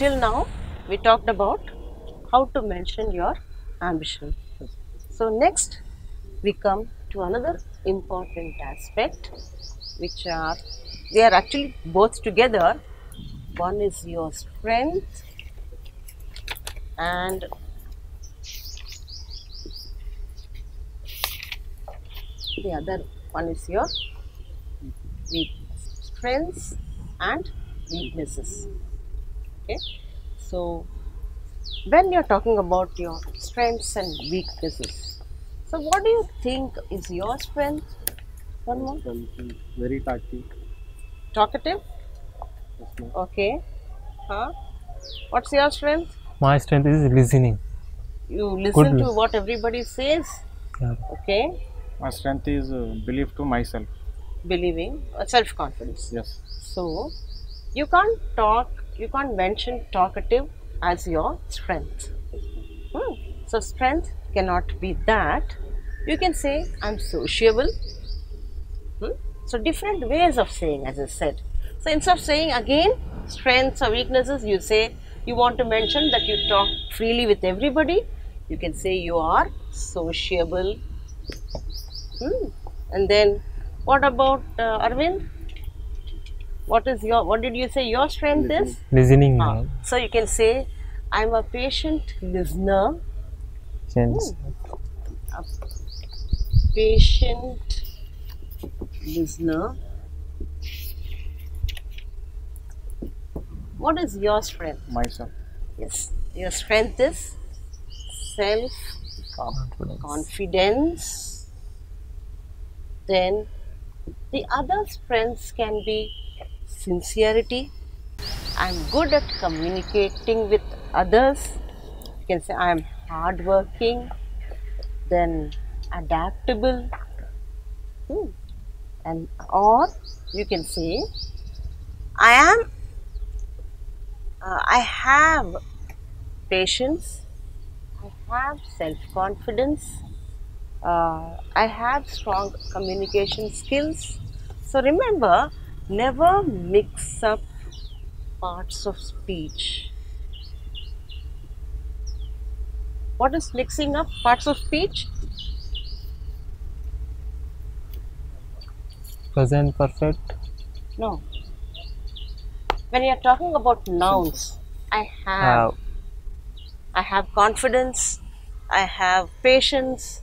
till now we talked about how to mention your ambition. So next we come to another important aspect, which are, they are actually both together. One is your strength and the other one is your weakness. Strengths and weaknesses. Okay, so when you're talking about your strengths and weaknesses, so what do you think is your strength? One more. Very talkative. Talkative. Yes, ma'am. Okay. Huh? What's your strength? My strength is listening. You listen to Good. what everybody says. Yeah. Okay. My strength is belief to myself. Believing, self-confidence. Yes. So you can't talk, you can't mention talkative as your strength. So strength cannot be that. You can say I'm sociable. So different ways of saying, as I said. So instead of saying again strengths or weaknesses, you say you want to mention that you talk freely with everybody. You can say you are sociable. And then what about Arvind? What did you say your strength is? Listening. So you can say I'm a patient listener. Sense. A patient listener. What is your strength? Myself. Yes, your strength is self-confidence. Then the other strengths can be sincerity. I'm good at communicating with others. You can say I'm hardworking. Then adaptable. And or you can say I have patience, I have self-confidence, I have strong communication skills. So remember, never mix up parts of speech. What is mixing up parts of speech? Present perfect. No. When you are talking about nouns, I have confidence, I have patience,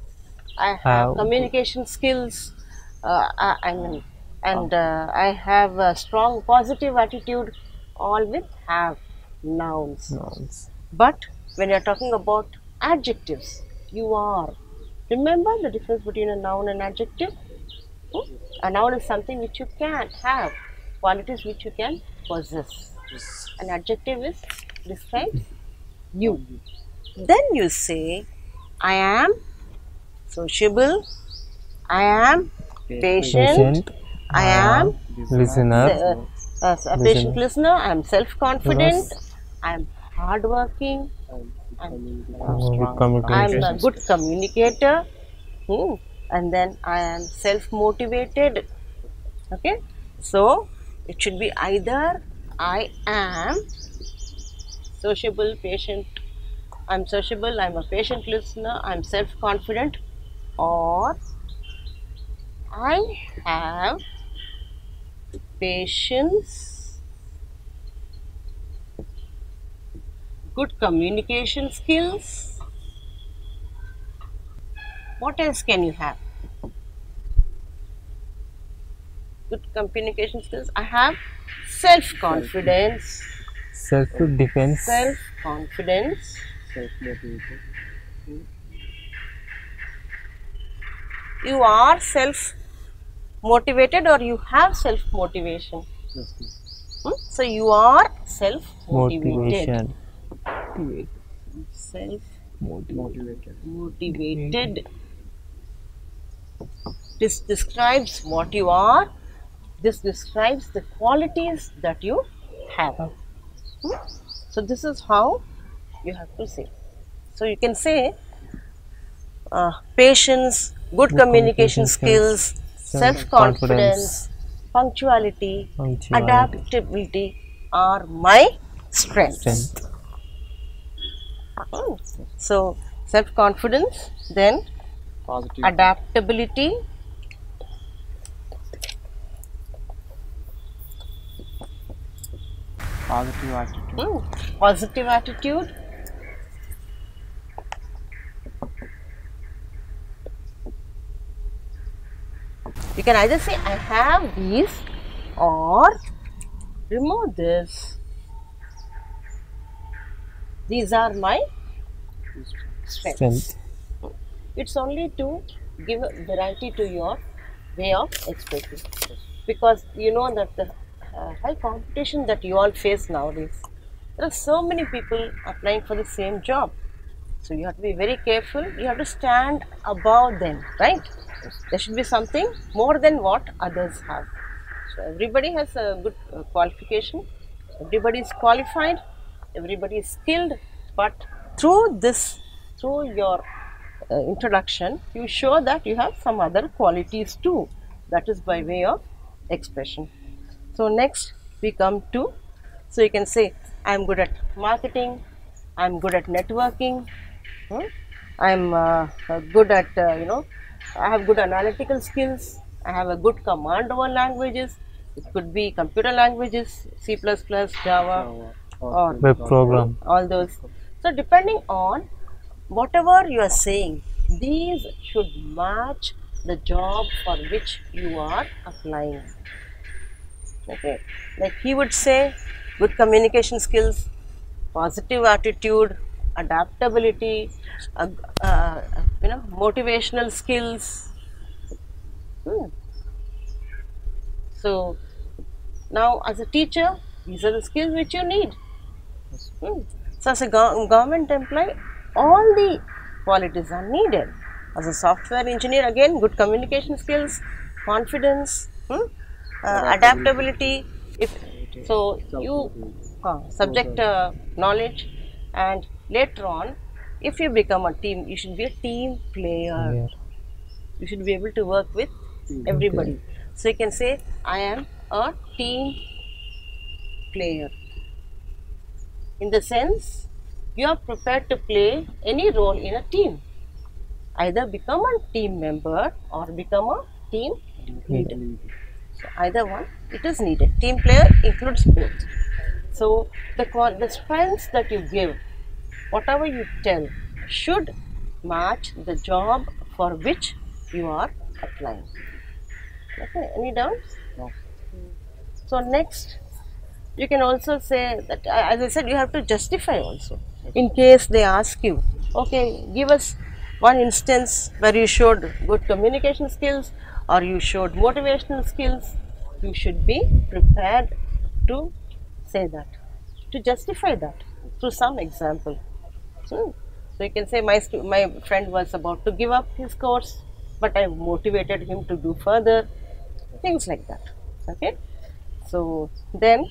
I have communication skills, I have a strong positive attitude, all with have nouns. But when you are talking about adjectives, you are. Remember the difference between a noun and adjective? A noun is something which you can have, qualities which you can possess. An adjective is describes you. Then you say, I am sociable, I am patient, I am listener. a patient listener, I am self-confident, I am hardworking, I'm a good communicator, and then I am self-motivated. Okay, so it should be either I am sociable, patient, I'm sociable, I'm a patient listener, I'm self-confident, or I have patience, good communication skills. What else can you have? Good communication skills. I have self-confidence. Self-defense. Self-confidence. Self-motivated. You are self-motivated or you have self-motivation? Yes, So you are self-motivated. Motivation. Self-motivated. This describes what you are. This describes the qualities that you have. So this is how you have to say. So you can say patience, good communication skills, self-confidence, punctuality, adaptability are my strengths. Strength. So self-confidence, then Positive. adaptability, Positive attitude. positive attitude, you can either say I have these or remove this. These are my strengths. Strength. It's only to give a variety to your way of expressing, because you know that the high competition that you all face nowadays, there are so many people applying for the same job, so you have to be very careful. You have to stand above them, right? There should be something more than what others have. So everybody has a good qualification, everybody is qualified, everybody is skilled, but through your introduction, you show that you have some other qualities too. That is by way of expression. So next we come to, so you can say I am good at marketing, I am good at networking, I am good at I have good analytical skills, I have a good command over languages. It could be computer languages, C++, Java, or Web program. all those. So depending on whatever you are saying, these should match the job for which you are applying. Okay, like he would say good communication skills, positive attitude, adaptability, motivational skills. So now as a teacher, these are the skills which you need. So as a government employee, all the qualities are needed. As a software engineer, again, good communication skills, confidence, adaptability. If so, you subject knowledge, and later on, if you become a team, you should be a team player. Yeah. You should be able to work with everybody. So you can say, I am a team player. In the sense, you are prepared to play any role in a team. Either become a team member or become a team leader. So either one, it is needed. Team player includes both. So the strengths that you give, whatever you tell, should match the job for which you are applying. Okay, any doubts? No. So next, you can also say that, as I said, you have to justify also. In case they ask you, okay, give us one instance where you showed good communication skills or you showed motivational skills, you should be prepared to say that, to justify that through some example. So you can say, my friend was about to give up his course, but I motivated him to do further, things like that. Okay, so then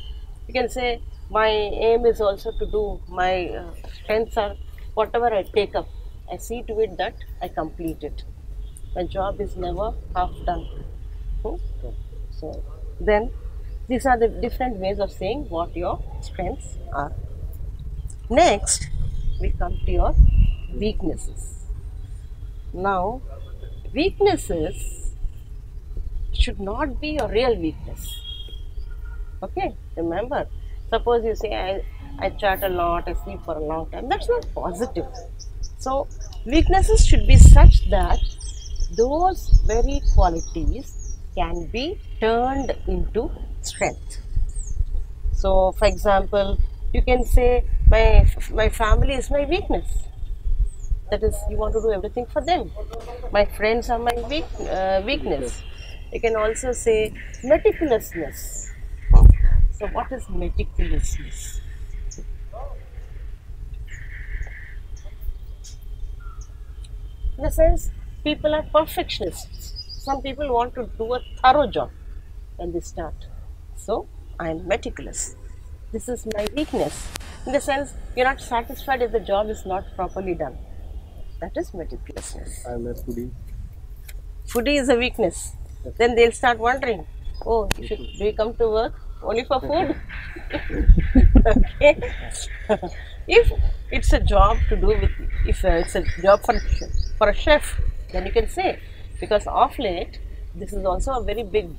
you can say, my aim is also to do, my strengths are whatever I take up, I see to it that I complete it. My job is never half done. So then these are the different ways of saying what your strengths are. Next, we come to your weaknesses. Now, weaknesses should not be your real weakness. Okay, remember, suppose you say, I chat a lot, I sleep for a long time. That's not positive. So, weaknesses should be such that those very qualities can be turned into strength. So, for example, you can say, my family is my weakness. That is, you want to do everything for them. My friends are my weakness. You can also say meticulousness. So what is meticulousness? In a sense, people are perfectionists. Some people want to do a thorough job when they start. So I am meticulous. This is my weakness. In the sense, you're not satisfied if the job is not properly done. That is meticulousness. I am a foodie. Foodie is a weakness. Then they'll start wondering, oh, do we come to work Only for food? Okay. If it's a job to do with, if it's a job for a chef, then you can say, because of late, this is also a very big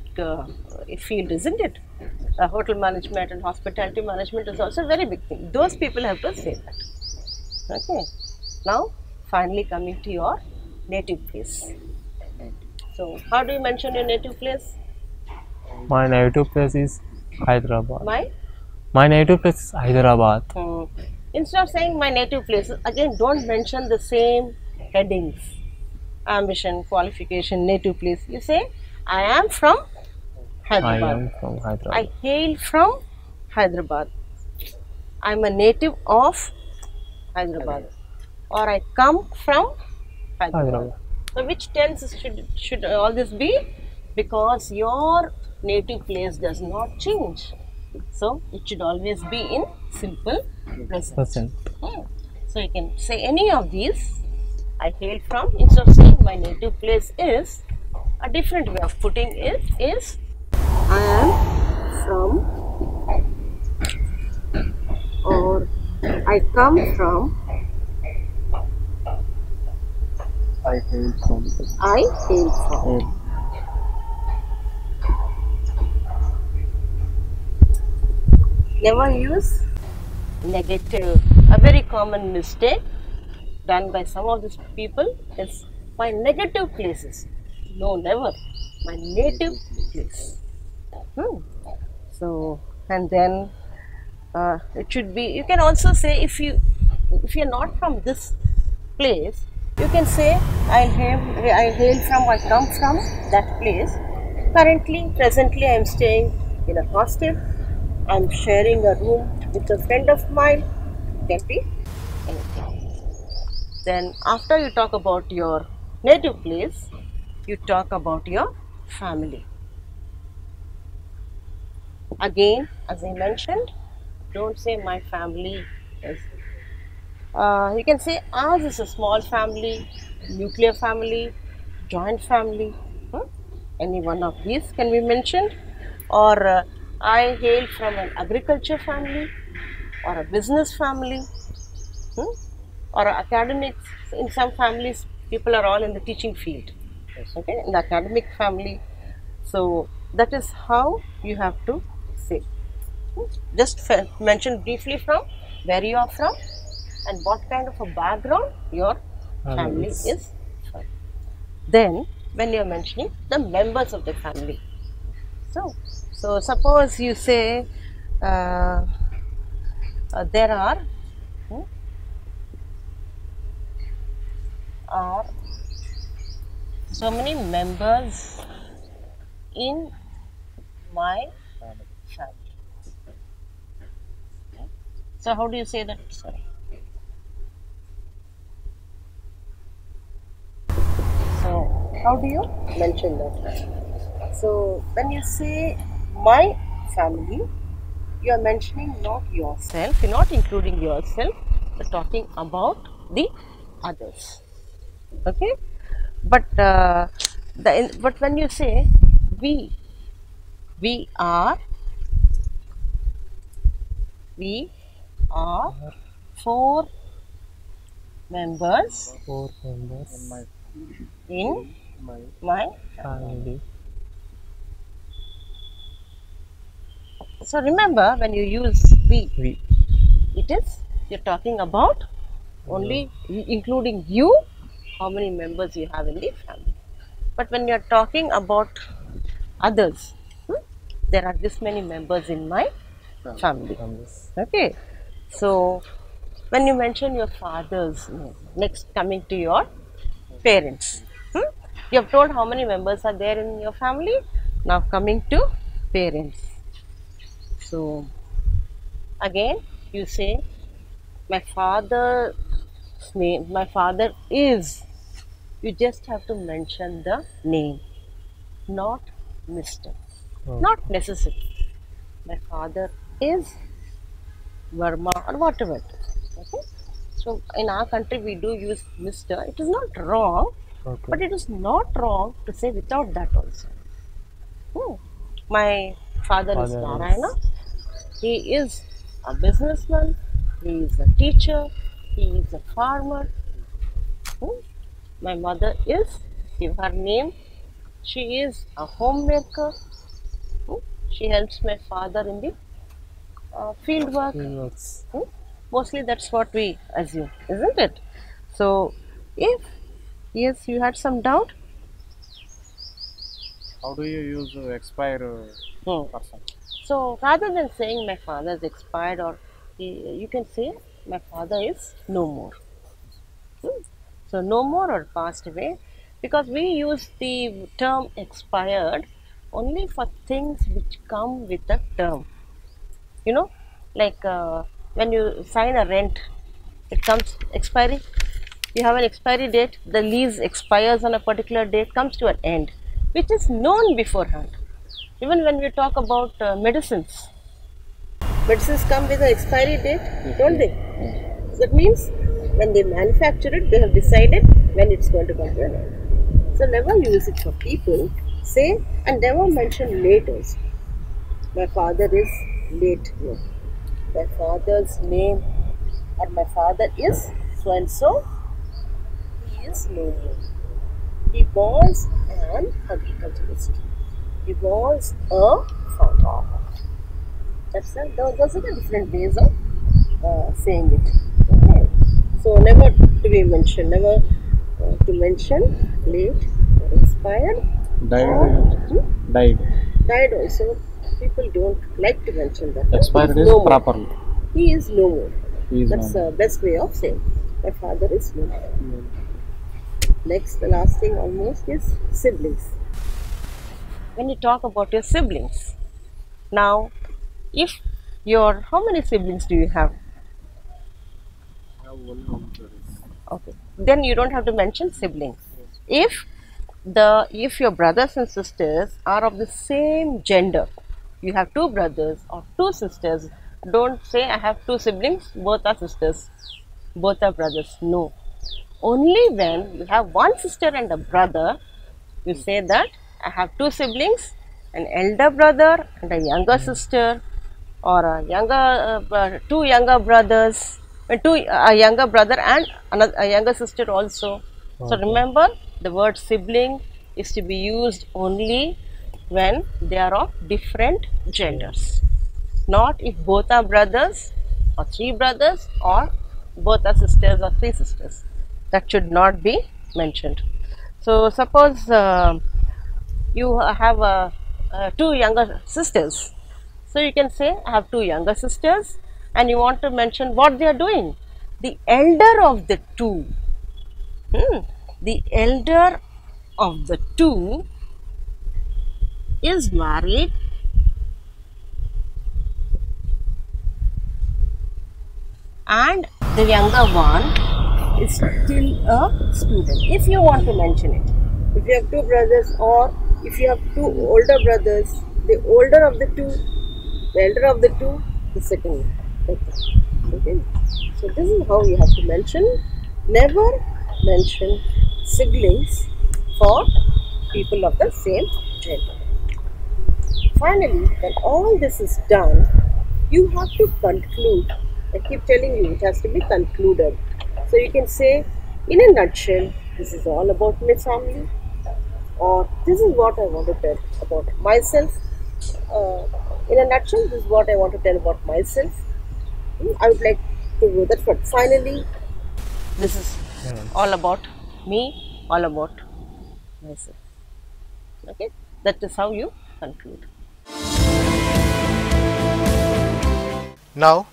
field, isn't it? Hotel management and hospitality management is also a very big thing. Those people have to say that. Okay. Now, finally coming to your native place. So, how do you mention your native place? My native place is Hyderabad. My My native place is Hyderabad. Instead of saying my native place, again don't mention the same headings. Ambition, qualification, native place. You say, I am from I Hyderabad. am from Hyderabad. I hail from Hyderabad. I'm a native of Hyderabad. Or I come from Hyderabad. Hyderabad. So which tense should all this be? Because your native place does not change. So it should always be in simple present. Present. So you can say any of these. I hail from, instead of saying my native place is, a different way of putting it is I am from, or I come from, I hail from. I hail from. Never use negative. A very common mistake done by some of these people is my negative places. No, never. My native place. So, and then it should be. You can also say if you're not from this place, you can say I hail from, I come from that place. Currently, presently, I am staying in a hostel. I am sharing a room with a friend of mine. Can be anything. Then, after you talk about your native place, you talk about your family. Again, as I mentioned, don't say my family is. You can say ours is a small family, nuclear family, joint family. Any one of these can be mentioned. Or I hail from an agriculture family, or a business family, or academics. In some families, people are all in the teaching field. Okay, in the academic family. So that is how you have to say. Just mention briefly from where you are from and what kind of a background your family is from. Then, when you are mentioning the members of the family. So suppose you say there are so many members in my family. So how do you say that? Sorry. So how do you mention that? So when you say my family, you are mentioning not yourself, you're not including yourself, you're talking about the others. Okay? But but when you say we are four members in my family. So remember, when you use we, it is you're talking about only including you, how many members you have in the family. But when you're talking about others, there are this many members in my family. Okay. So when you mention your father's name, next coming to your parents, you have told how many members are there in your family. Now coming to parents. So again you say my father's name, my father is. You just have to mention the name, not Mr. Not necessary. My father is Verma or whatever. Okay. So in our country we do use Mr. It is not wrong, but it is not wrong to say without that also. My Father is Father Narayana. He is a businessman. He is a teacher. He is a farmer. Hmm. My mother is, give her name, she is a homemaker. Hmm. She helps my father in the field work. He works. Hmm. Mostly that's what we assume, isn't it? So, if yes, you had some doubt. How do you use expire Hmm. person? So rather than saying my father is expired, or you can say my father is no more. Hmm. So no more or passed away, because we use the term expired only for things which come with a term. You know, like when you sign a rent, it comes expiry. You have an expiry date. The lease expires on a particular date, comes to an end, which is known beforehand. Even when we talk about medicines come with an expiry date, don't they? That means when they manufacture it, they have decided when it's going to come to an end. So never use it for people. Say, and never mention later. My father is late. No. My father's name, or my father is so and so. He is no more. He was an agriculturist. He was a farmer. Those are the different ways of saying it. Okay. So never to be mentioned, never to mention late or expired Died. or Died. died also. People don't like to mention that. Expired He is no more. properly. He is no more. He is That's no the best way of saying. My father is no more. Next, the last thing almost is siblings. When you talk about your siblings, now, if how many siblings do you have? Okay, then you don't have to mention siblings. If your brothers and sisters are of the same gender, you have two brothers or two sisters, don't say I have two siblings, both are sisters, both are brothers. No. Only when you have one sister and a brother, you say that I have two siblings, an elder brother and a younger sister, or two younger brothers, a younger brother and a younger sister also. So Okay. remember, the word sibling is to be used only when they are of different genders, not if both are brothers or three brothers, or both are sisters or three sisters. That should not be mentioned. So suppose you have two younger sisters. So you can say, I have two younger sisters, and you want to mention what they are doing. The elder of the two, the elder of the two is married and the younger one is still a student. If you want to mention it, if you have two brothers, or if you have two older brothers, the older of the two, the elder of the two, the second one. Okay. So this is how you have to mention. Never mention siblings for people of the same gender. Finally, when all this is done, you have to conclude. I keep telling you, it has to be concluded. So you can say, in a nutshell, this is all about my family, or this is what I want to tell about myself. In a nutshell, this is what I want to tell about myself. I would like to do that, but finally, this is all about me, all about myself. Okay, that is how you conclude. Now,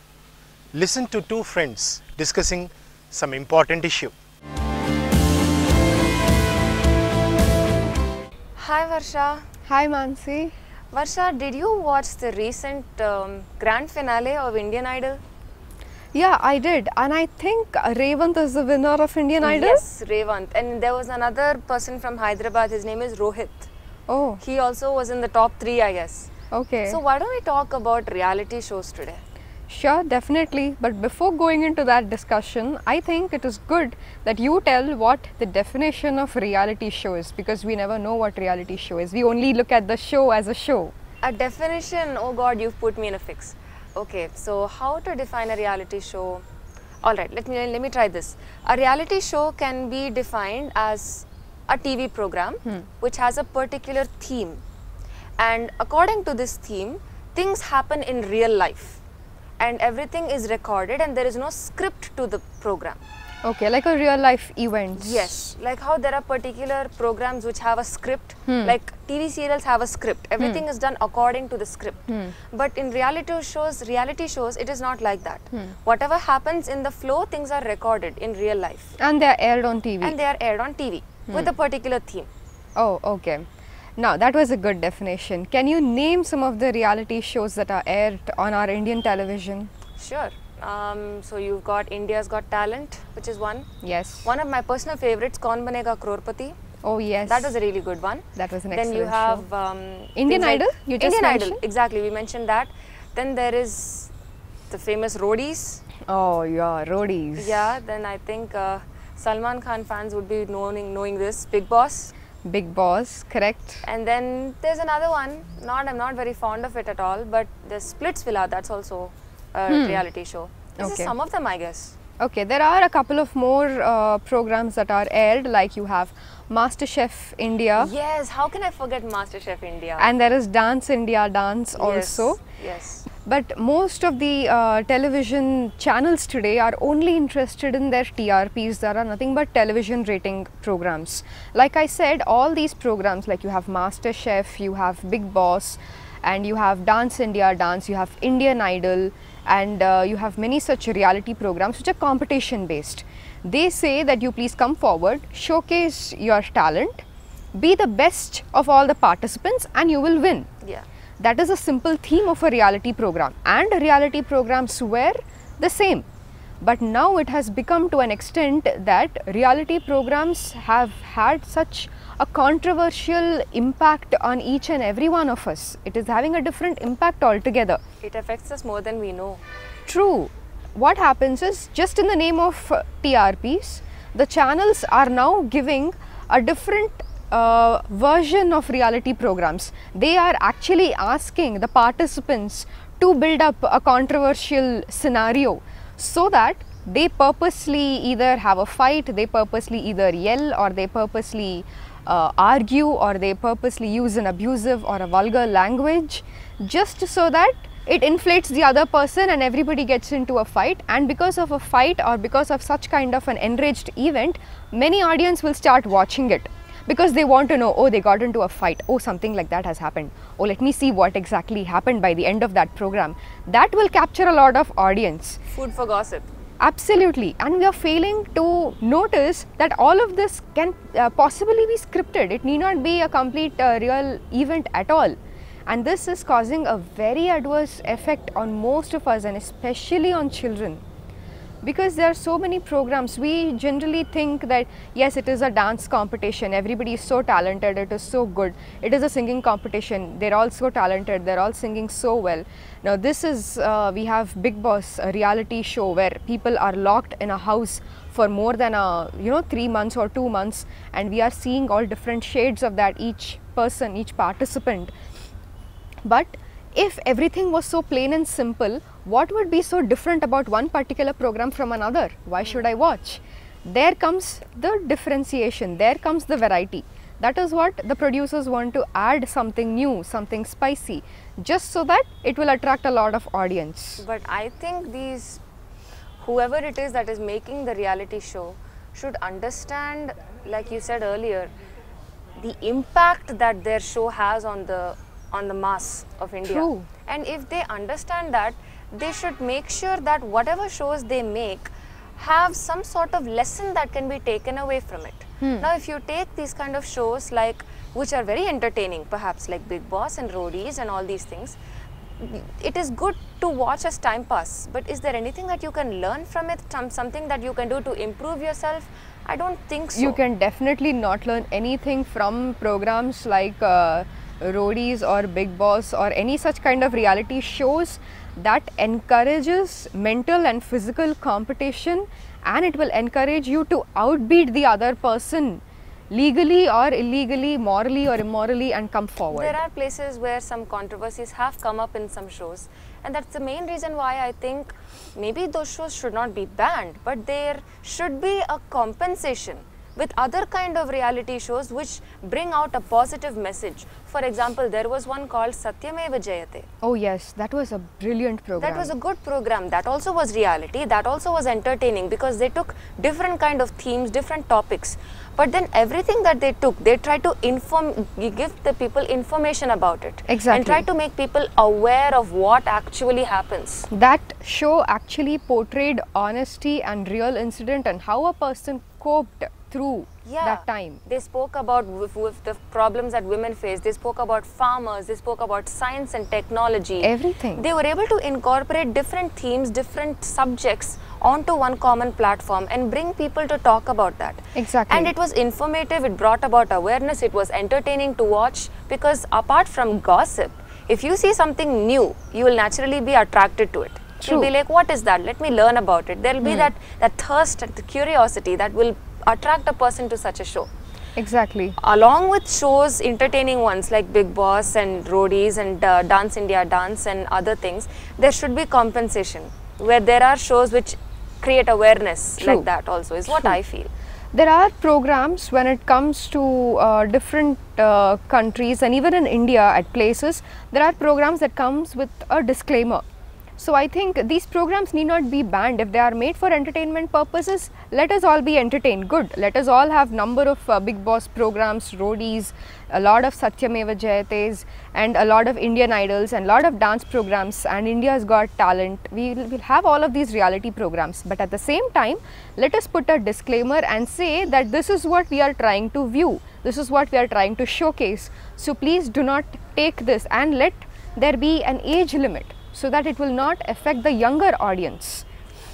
listen to two friends discussing some important issue. Hi Varsha. Hi Mansi. Varsha, did you watch the recent grand finale of Indian Idol? Yeah, I did, and I think Revant is the winner of Indian Idol. Yes, Revant. And there was another person from Hyderabad, his name is Rohit. Oh, He also was in the top 3, I guess. okay. So why don't we talk about reality shows today? Sure, definitely. But before going into that discussion, I think it is good that you tell what the definition of reality show is, because we never know what reality show is. We only look at the show as a show. A definition, oh God, you've put me in a fix. Okay, so how to define a reality show? Alright, let me try this. A reality show can be defined as a TV program which has a particular theme. And according to this theme, things happen in real life. And everything is recorded and there is no script to the program. Okay, like a real life event. Yes, like how there are particular programs which have a script, like TV serials have a script. Everything is done according to the script. But in reality shows, it is not like that. Whatever happens in the flow, things are recorded in real life. And they are aired on TV. And they are aired on TV with a particular theme. Oh, okay. Now, that was a good definition. Can you name some of the reality shows that are aired on our Indian television? Sure. So you've got India's Got Talent, which is one. Yes. One of my personal favorites, Kaun Banega Crorepati. Oh, yes. That was a really good one. That was an Then excellent you have show. Indian things Idol? You just Indian mentioned? Idol, exactly. We mentioned that. Then there is the famous Roadies. Oh, yeah, Roadies. Yeah. Then I think Salman Khan fans would be knowing this, Bigg Boss. Bigg Boss, correct. And then there's another one. I'm not very fond of it at all, but there's Splitsvilla. That's also a reality show. This is some of them, I guess. Okay, there are a couple of more programs that are aired, like you have MasterChef India. Yes, how can I forget MasterChef India? And there is Dance India Dance also. Yes. But most of the television channels today are only interested in their TRPs. There are nothing but television rating programs. Like I said, all these programs, like you have MasterChef, you have Bigg Boss, and you have Dance India Dance, you have Indian Idol, and you have many such reality programs which are competition based. They say that you please come forward, showcase your talent, be the best of all the participants, and you will win. Yeah. That is a simple theme of a reality program, and reality programs were the same. But now it has become to an extent that reality programs have had such a controversial impact on each and every one of us. It is having a different impact altogether. It affects us more than we know. True. What happens is, just in the name of TRPs, the channels are now giving a different version of reality programs. They are actually asking the participants to build up a controversial scenario, so that they purposely either have a fight, they purposely either yell, or they purposely argue, or they purposely use an abusive or a vulgar language, just so that it inflates the other person and everybody gets into a fight. And because of a fight, or because of such kind of an enraged event, many audience will start watching it, because they want to know, oh, they got into a fight, oh, something like that has happened, oh, let me see what exactly happened by the end of that program. That will capture a lot of audience. Food for gossip. Absolutely. And we are failing to notice that all of this can possibly be scripted. It need not be a complete real event at all. And this is causing a very adverse effect on most of us, and especially on children. Because there are so many programs, we generally think that yes, it is a dance competition, everybody is so talented, it is so good. It is a singing competition, they're all so talented, they're all singing so well. Now this is, we have Bigg Boss, a reality show where people are locked in a house for more than 3 months or 2 months, and we are seeing all different shades of that, each person, each participant. But if everything was so plain and simple, what would be so different about one particular program from another? Why should I watch? There comes the differentiation, there comes the variety. That is what the producers want to add, something new, something spicy, just so that it will attract a lot of audience. But I think whoever it is that is making the reality show should understand, like you said earlier, the impact that their show has on the mass of India. True. And if they understand that, they should make sure that whatever shows they make have some sort of lesson that can be taken away from it. Now if you take these kind of shows which are very entertaining, perhaps like Bigg Boss and Roadies and all these things, it is good to watch as time pass, but is there anything that you can learn from it, something that you can do to improve yourself? I don't think so. You can definitely not learn anything from programs like Roadies or Bigg Boss or any such kind of reality shows that encourages mental and physical competition, and it will encourage you to outbeat the other person legally or illegally, morally or immorally, and come forward. There are places where some controversies have come up in some shows, and that's the main reason why I think maybe those shows should not be banned, but there should be a compensation with other kind of reality shows which bring out a positive message. For example, there was one called Satyameva Jayate. Oh yes, that was a brilliant program. That was a good program. That also was reality. That also was entertaining because they took different kind of themes, different topics. But then everything that they took, they tried to give the people information about it. Exactly. And try to make people aware of what actually happens. That show actually portrayed honesty and real incident and how a person coped through that time. They spoke about with the problems that women face. They spoke about farmers. They spoke about science and technology. Everything. They were able to incorporate different themes, different subjects onto one common platform and bring people to talk about that. Exactly. And it was informative. It brought about awareness. It was entertaining to watch because apart from gossip, if you see something new, you will naturally be attracted to it. True. You'll be like, what is that? Let me learn about it. There will be that thirst and the curiosity that will attract a person to such a show. Exactly. Along with shows, entertaining ones like Bigg Boss and Roadies and Dance India Dance and other things, there should be compensation where there are shows which create awareness. True. Like that also is what I feel. There are programs when it comes to different countries, and even in India at places, there are programs that comes with a disclaimer. So I think these programs need not be banned. If they are made for entertainment purposes, let us all be entertained. Good. Let us all have number of Bigg Boss programs, Roadies, a lot of Satyameva Jayates, and a lot of Indian Idols, and a lot of dance programs, and India's Got Talent. We will have all of these reality programs. But at the same time, let us put a disclaimer and say that this is what we are trying to view. This is what we are trying to showcase. So please do not take this, and let there be an age limit, so that it will not affect the younger audience.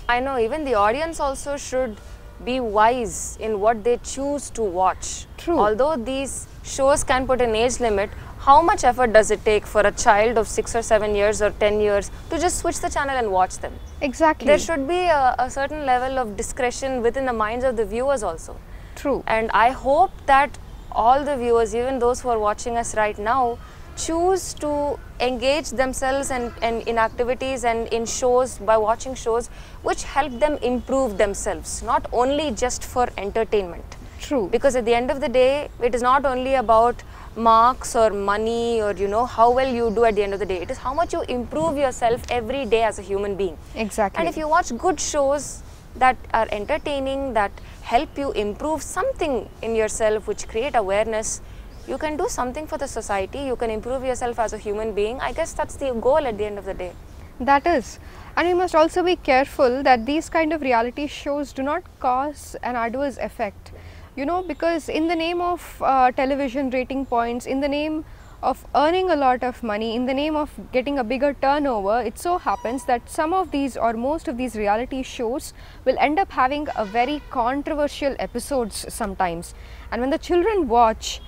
I know even the audience also should be wise in what they choose to watch. True. Although these shows can put an age limit, how much effort does it take for a child of 6 or 7 years or 10 years to just switch the channel and watch them? Exactly. There should be a certain level of discretion within the minds of the viewers also. True. And I hope that all the viewers, even those who are watching us right now, choose to engage themselves and in activities and in shows by watching shows which help them improve themselves, not only just for entertainment. True. Because at the end of the day, it is not only about marks or money or how well you do at the end of the day. It is how much you improve yourself every day as a human being. Exactly. And if you watch good shows that are entertaining, that help you improve something in yourself, which create awareness, you can do something for the society, you can improve yourself as a human being. I guess that's the goal at the end of the day. That is. And we must also be careful that these kind of reality shows do not cause an adverse effect. Because in the name of television rating points, in the name of earning a lot of money, in the name of getting a bigger turnover, it so happens that some of these or most of these reality shows will end up having a very controversial episodes sometimes. And when the children watch,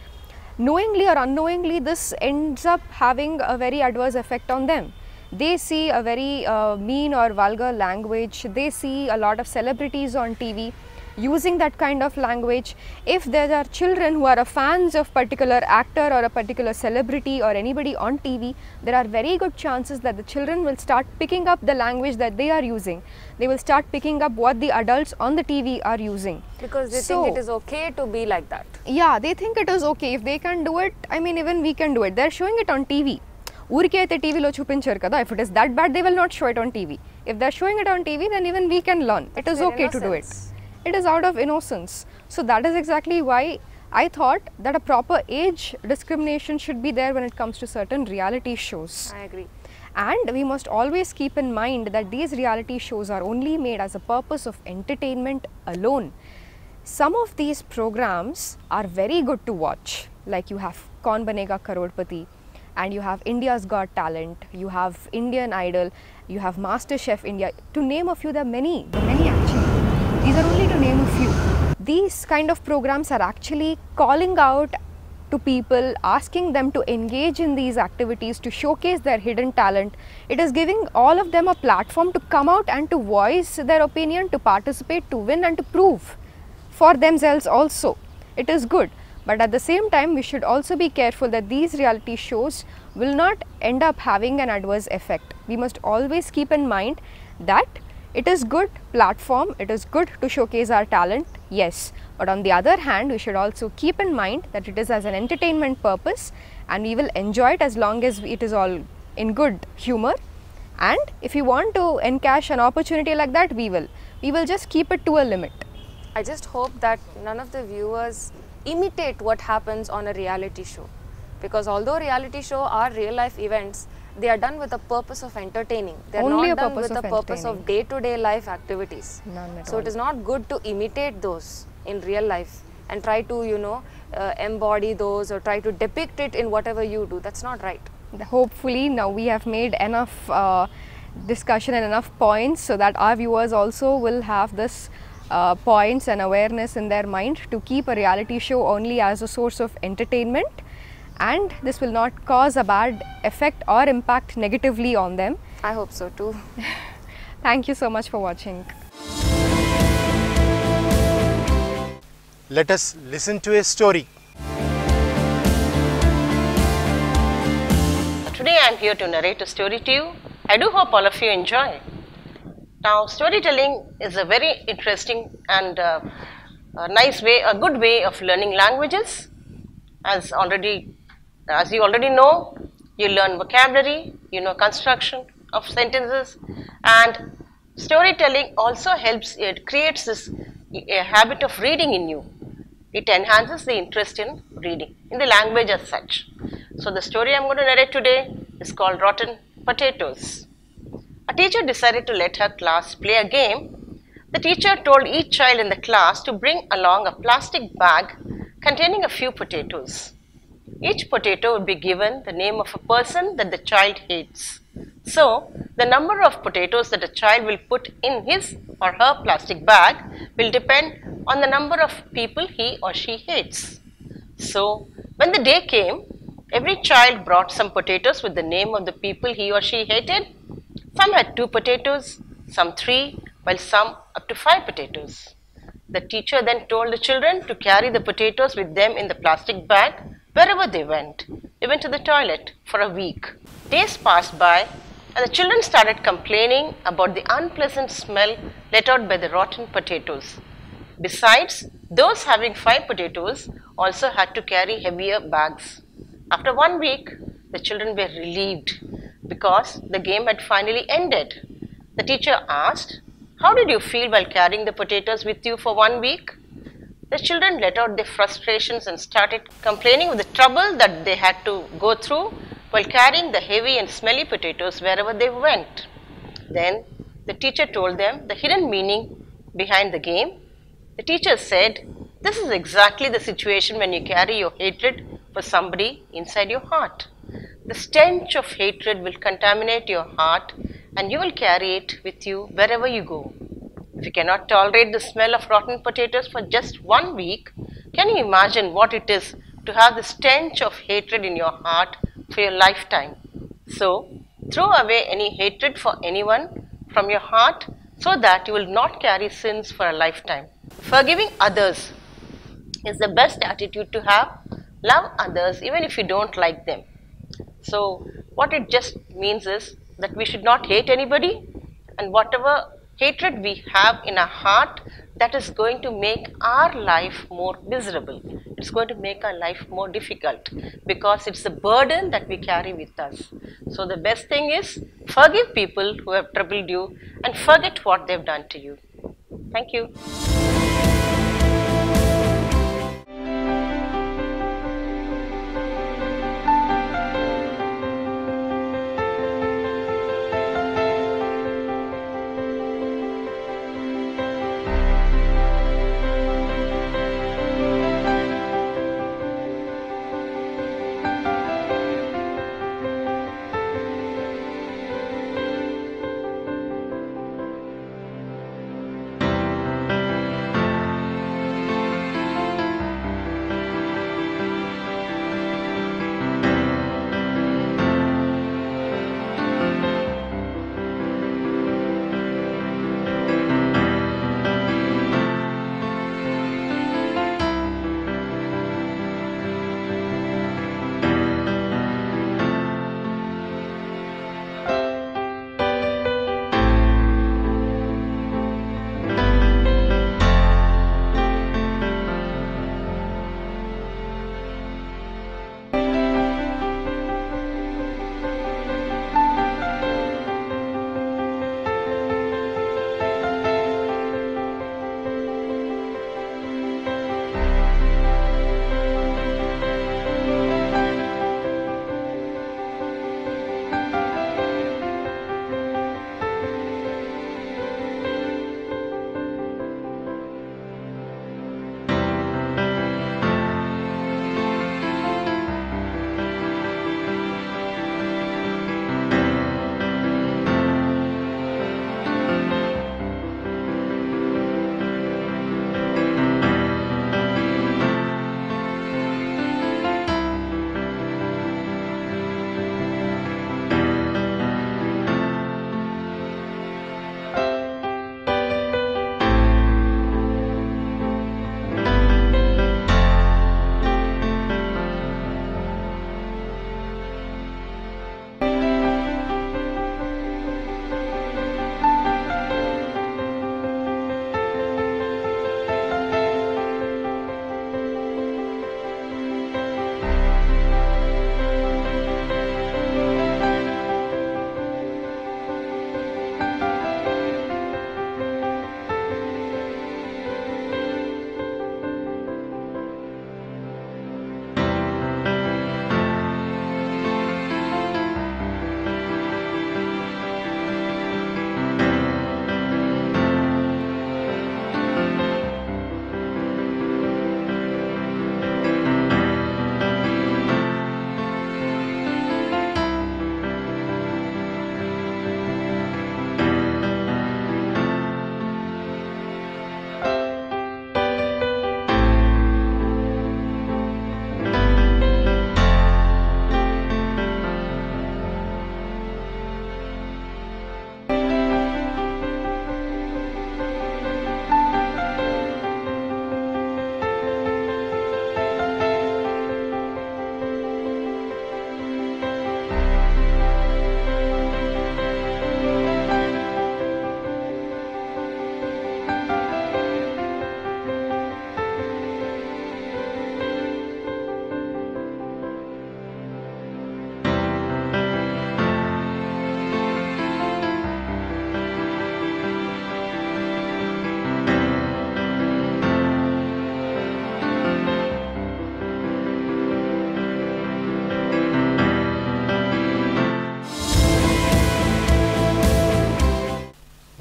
knowingly or unknowingly, this ends up having a very adverse effect on them. They see a very mean or vulgar language. They see a lot of celebrities on TV using that kind of language. If there are children who are fans of particular actor or a particular celebrity or anybody on TV, there are very good chances that the children will start picking up the language that they are using. They will start picking up what the adults on the TV are using. Because they think it is okay to be like that. Yeah, they think it is okay. If they can do it, I mean, even we can do it. They are showing it on TV. If it is that bad, they will not show it on TV. If they are showing it on TV, then even we can learn. It is okay to do it. It is out of innocence. So that is exactly why I thought that a proper age discrimination should be there when it comes to certain reality shows. I agree. And we must always keep in mind that these reality shows are only made as a purpose of entertainment alone. Some of these programs are very good to watch, like you have Kaun Banega Crorepati, and you have India's Got Talent, you have Indian Idol, you have MasterChef India. To name a few, there are many actually. These are only to name a few. These kind of programs are actually calling out to people, asking them to engage in these activities, to showcase their hidden talent. It is giving all of them a platform to come out and to voice their opinion, to participate, to win and to prove for themselves also. it is good. But at the same time, we should also be careful that these reality shows will not end up having an adverse effect. We must always keep in mind that it is good platform, it is good to showcase our talent, yes. But on the other hand, we should also keep in mind that it is as an entertainment purpose, and we will enjoy it as long as it is all in good humor. And if we want to encash an opportunity like that, we will just keep it to a limit. I just hope that none of the viewers imitate what happens on a reality show, because although reality show are real life events, they are done with the purpose of entertaining. They are Only not a done purpose with the of purpose of day-to-day life activities. None at So all. it is not good to imitate those in real life and try to, you know, embody those or try to depict it in whatever you do. That's not right. Hopefully now we have made enough discussion and enough points so that our viewers also will have this points and awareness in their mind to keep a reality show only as a source of entertainment, and this will not cause a bad effect or impact negatively on them. I hope so too. Thank you so much for watching. Let us listen to a story. Today I am here to narrate a story to you. I do hope all of you enjoy. Now, storytelling is a very interesting and a good way of learning languages. As you already know, you learn vocabulary, you know construction of sentences, and storytelling also helps, it creates this a habit of reading in you. It enhances the interest in reading, in the language as such. So the story I am going to narrate today is called Rotten Potatoes. A teacher decided to let her class play a game. The teacher told each child in the class to bring along a plastic bag containing a few potatoes. Each potato would be given the name of a person that the child hates. So, the number of potatoes that a child will put in his or her plastic bag will depend on the number of people he or she hates. So, when the day came, every child brought some potatoes with the name of the people he or she hated. Some had 2 potatoes, some 3, while some up to 5 potatoes. The teacher then told the children to carry the potatoes with them in the plastic bag wherever they went. They went to the toilet for a week. Days passed by, and the children started complaining about the unpleasant smell let out by the rotten potatoes. Besides, those having 5 potatoes also had to carry heavier bags. After 1 week, the children were relieved because the game had finally ended. The teacher asked, "How did you feel while carrying the potatoes with you for 1 week?" The children let out their frustrations and started complaining of the trouble that they had to go through while carrying the heavy and smelly potatoes wherever they went. Then the teacher told them the hidden meaning behind the game. The teacher said, "This is exactly the situation when you carry your hatred for somebody inside your heart. The stench of hatred will contaminate your heart, and you will carry it with you wherever you go. If you cannot tolerate the smell of rotten potatoes for just 1 week, can you imagine what it is to have the stench of hatred in your heart for your lifetime? So, throw away any hatred for anyone from your heart so that you will not carry sins for a lifetime. Forgiving others is the best attitude to have. Love others even if you don't like them." So, what it just means is that we should not hate anybody, and whatever hatred we have in our heart, that is going to make our life more miserable. It's going to make our life more difficult because it's a burden that we carry with us. So, the best thing is forgive people who have troubled you and forget what they've done to you. Thank you.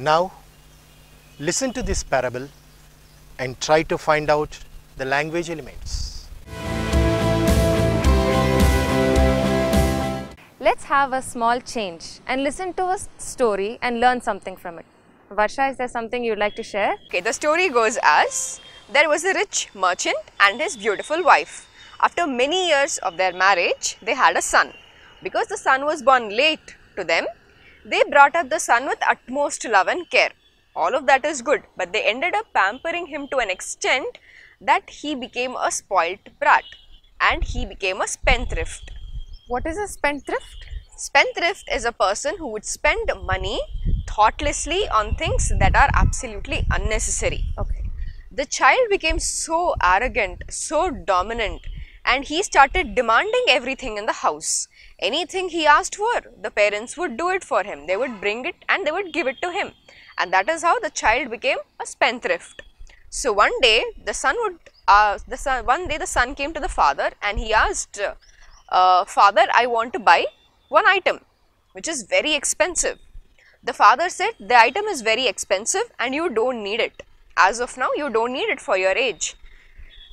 Now, listen to this parable and try to find out the language elements. Let's have a small change and listen to a story and learn something from it. Varsha, is there something you'd like to share? Okay, the story goes as, there was a rich merchant and his beautiful wife. After many years of their marriage, they had a son. Because the son was born late to them, they brought up the son with utmost love and care. All of that is good, but they ended up pampering him to an extent that he became a spoilt brat and he became a spendthrift. What is a spendthrift? Spendthrift is a person who would spend money thoughtlessly on things that are absolutely unnecessary. Okay. The child became so arrogant, so dominant, and he started demanding everything in the house. Anything he asked for, the parents would do it for him. They would bring it and they would give it to him. And that is how the child became a spendthrift. So one day the son came to the father and he asked, "Father, I want to buy one item which is very expensive." The father said, "The item is very expensive and you don't need it. As of now, you don't need it for your age."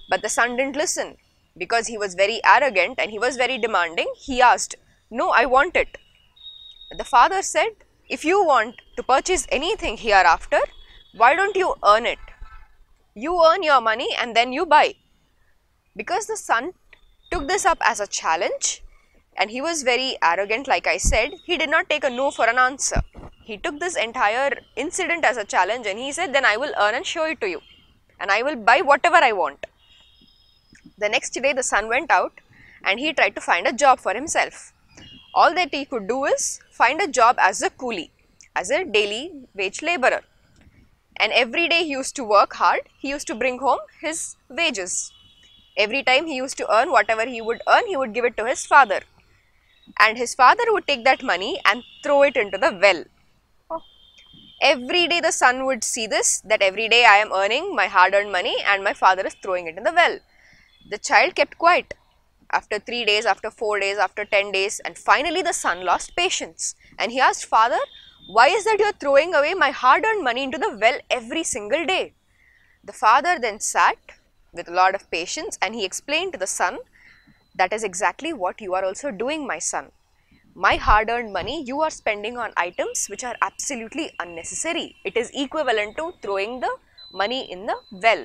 But the son didn't listen because he was very arrogant and he was very demanding. He asked, "No, I want it." The father said, "If you want to purchase anything hereafter, why don't you earn it? You earn your money and then you buy." Because the son took this up as a challenge and he was very arrogant, like I said, he did not take a no for an answer. He took this entire incident as a challenge and he said, "Then I will earn and show it to you and I will buy whatever I want." The next day the son went out and he tried to find a job for himself. All that he could do is find a job as a coolie, as a daily wage laborer. And every day he used to work hard, he used to bring home his wages. Every time he used to earn whatever he would earn, he would give it to his father. And his father would take that money and throw it into the well. Every day the son would see this, that every day I am earning my hard-earned money and my father is throwing it in the well. The child kept quiet. After 3 days, after 4 days, after 10 days, and finally the son lost patience. And he asked, "Father, why is that you are throwing away my hard-earned money into the well every single day?" The father then sat with a lot of patience and he explained to the son, "That is exactly what you are also doing, my son. My hard-earned money you are spending on items which are absolutely unnecessary. It is equivalent to throwing the money in the well.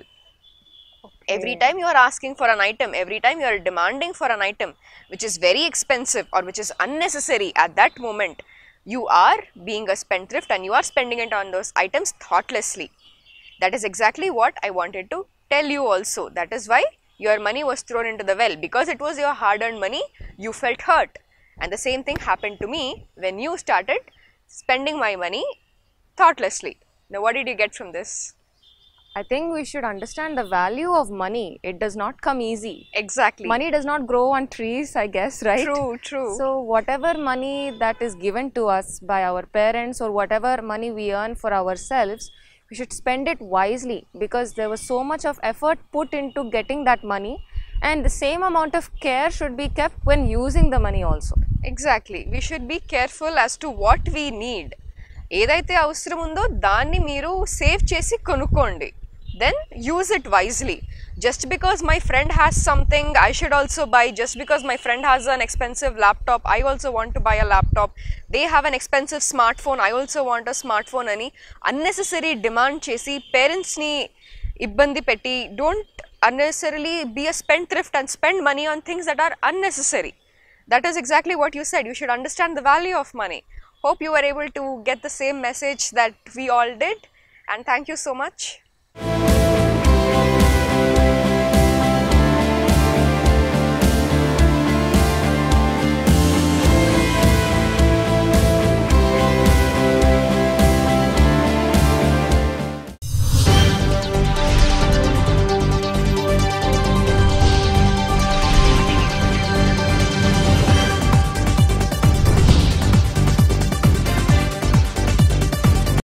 Every time you are asking for an item, every time you are demanding for an item which is very expensive or which is unnecessary at that moment, you are being a spendthrift and you are spending it on those items thoughtlessly. That is exactly what I wanted to tell you also. That is why your money was thrown into the well. Because it was your hard-earned money, you felt hurt. And the same thing happened to me when you started spending my money thoughtlessly." Now, what did you get from this? I think we should understand the value of money. It does not come easy. Exactly. Money does not grow on trees, I guess, right? True, true. So whatever money that is given to us by our parents or whatever money we earn for ourselves, we should spend it wisely because there was so much of effort put into getting that money, and the same amount of care should be kept when using the money also. Exactly. We should be careful as to what we need. ఏదైతే అవసరం ఉందో దాన్ని మీరు save చేసి కొనుక్కోండి. Then use it wisely. Just because my friend has something, I should also buy. Just because my friend has an expensive laptop, I also want to buy a laptop. They have an expensive smartphone, I also want a smartphone ani unnecessary demand chesi parents ni ibbandi petti. Don't unnecessarily be a spendthrift and spend money on things that are unnecessary. That is exactly what you said. You should understand the value of money. Hope you were able to get the same message that we all did, and thank you so much.